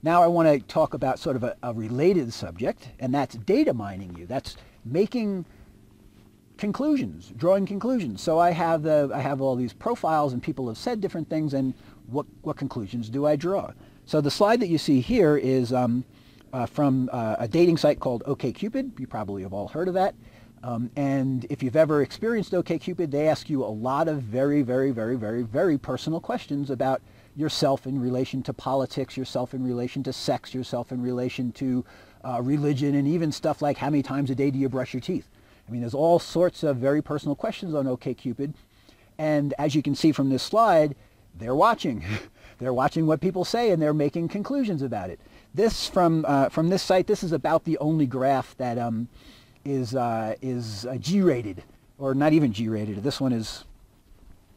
Now I want to talk about sort of a related subject, and that's data mining you. That's making conclusions, drawing conclusions. So I have all these profiles, and people have said different things, and what conclusions do I draw? So the slide that you see here is from a dating site called OkCupid. You probably have all heard of that. And if you've ever experienced OkCupid, they ask you a lot of very, very, very, very, very personal questions about yourself in relation to politics, yourself in relation to sex, yourself in relation to religion, and even stuff like how many times a day do you brush your teeth? I mean, there's all sorts of very personal questions on OkCupid. And as you can see from this slide, they're watching. They're watching what people say, and they're making conclusions about it. This from this site, this is about the only graph that is G-rated, or not even G-rated. This one is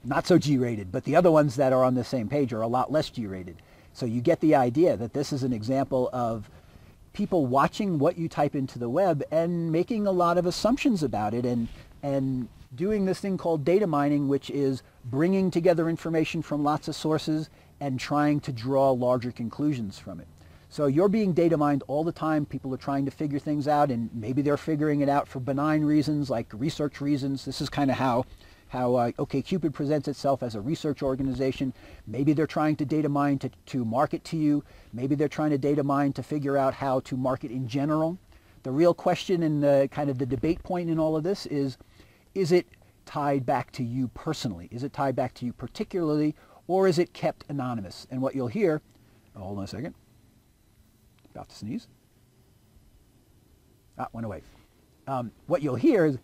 not so G-rated, but the other ones that are on the same page are a lot less G-rated. So you get the idea that this is an example of people watching what you type into the web and making a lot of assumptions about it, and doing this thing called data mining, which is bringing together information from lots of sources and trying to draw larger conclusions from it. So you're being data mined all the time. People are trying to figure things out, and maybe they're figuring it out for benign reasons like research reasons. This is kind of how OkCupid presents itself as a research organization. Maybe they're trying to data mine to market to you. Maybe they're trying to data mine to figure out how to market in general. The real question and the kind of the debate point in all of this is it tied back to you personally? Is it tied back to you particularly, or is it kept anonymous? And what you'll hear, oh, hold on a second, about to sneeze. Went away. What you'll hear is,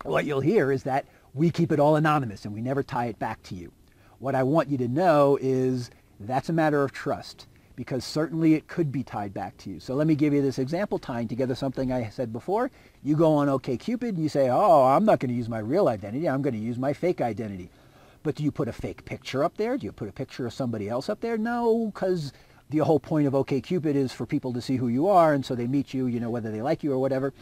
what you'll hear is that we keep it all anonymous and we never tie it back to you. What I want you to know is that's a matter of trust, because certainly it could be tied back to you. So let me give you this example, tying together something I said before. You go on OkCupid and you say, oh, I'm not going to use my real identity, I'm going to use my fake identity. But do you put a fake picture up there? Do you put a picture of somebody else up there? No, because the whole point of OkCupid is for people to see who you are, and so they meet you, whether they like you or whatever.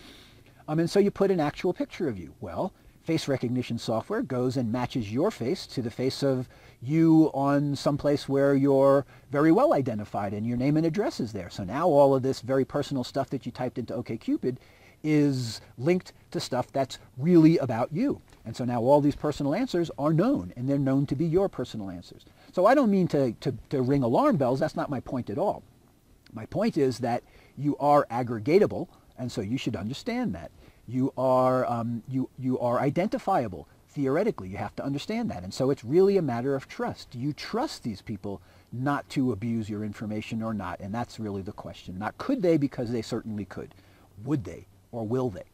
And so you put an actual picture of you. Well, face recognition software goes and matches your face to the face of you on someplace where you're very well identified and your name and address is there. So now all of this very personal stuff that you typed into OkCupid is linked to stuff that's really about you. And so now all these personal answers are known, and they're known to be your personal answers. So I don't mean to ring alarm bells. That's not my point at all. My point is that you are aggregatable, and so you should understand that. You are, you are identifiable. Theoretically, you have to understand that. And so it's really a matter of trust. Do you trust these people not to abuse your information or not? And that's really the question. Not could they, because they certainly could. Would they, or will they?